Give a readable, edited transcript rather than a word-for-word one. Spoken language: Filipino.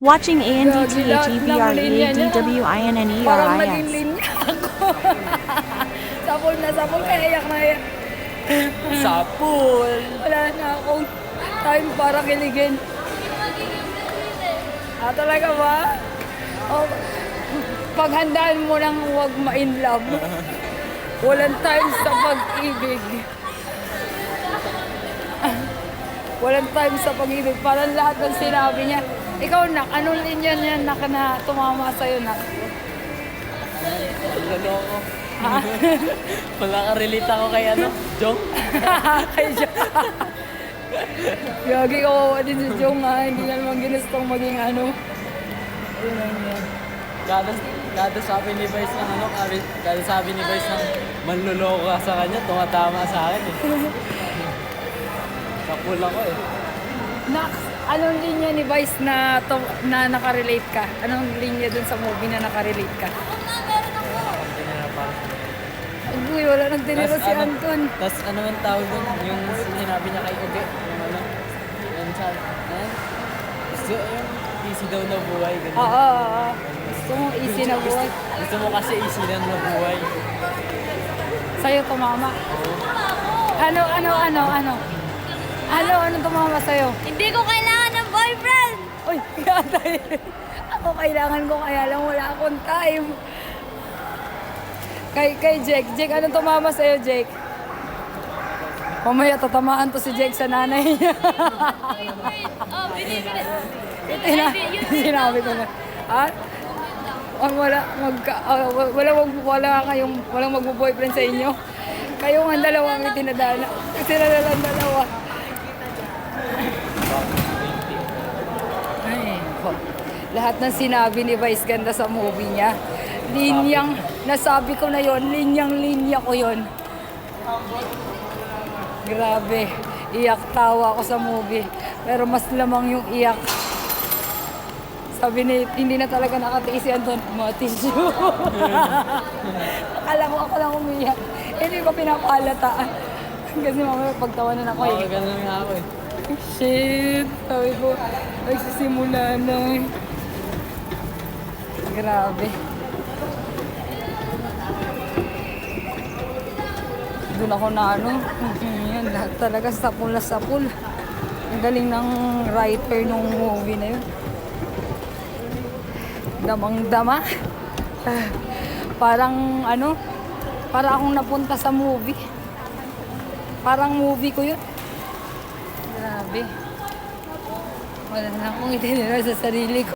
Watching Parang naging ANDTHEBREADWINNERIS. linya ako. Sapol kaya iyak na iyak. Sapul! Wala na akong time para kiligin. Talaga ba? O, paghandaan mo nang huwag ma-in love. Walang time sa pag-ibig. Walang time sa pag-ibig. Parang lahat ng sinabi niya. Ikaw, Nak, anong linya niya na tumama sa'yo, Nak? Loloko. Wala ka relate ako kay Jong. Kay Jong. Gagi, kawawa din si Jong, ha. Hindi na naman ginustong maging ano. Ayun lang yan. Kada sabi ni Vice ng kada sabi ni Vice ng manluloko ka sa kanya, tumatama sa akin eh. Sapul ako eh. Nak, anong linya ni Vice na nakarelate ka? Anong linya dun sa movie na nakarelate ka? Uy, wala nang tiniro si Anton. Tapos ano ang tawag doon? Yung sinabi niya kay Uge. Yung sabi, gusto yung easy daw na buhay. Ganun. Oo. Gusto mo easy na buhay. Gusto mo kasi easy lang na buhay. Sa'yo tumama. Ano tumama sa'yo? Hindi ko kailangan ng boyfriend! Uy, yatay. Ako kailangan ko kaya lang wala akong time. Kay Jake. Jake, ano tumama sa'yo, Jake? Mamaya tatamaan to si Jake sa nanay niya. Oh, Sinabi ko na. Ha? Walang magbo-boyfriend sa inyo. Kayo nga dalawa ang itinadala. Itinadalang dalawa. Ay, lahat ng sinabi ni Vice ganda sa movie niya. Linyang, nasabi ko na yon, linyang-linya ko yon. Grabe, iyak tawa ako sa movie. Pero mas lamang yung iyak. Sabi ni, hindi na talaga nakatiis si Anton. Matisyo. Akala ko ako lang umiyak. Hindi ko pinapalataan. Kasi mamaya pagtawanan ako eh. Ganun nga ako eh. Shit! Sabi ko, nagsisimula na eh. Grabe. Doon ako na yan, lahat talaga sapul na sapul. Ang galing ng writer nung movie na yun. Damang-dama. Parang para akong napunta sa movie. Parang movie ko yun. Grabe. Wala na akong itinira sa sarili ko.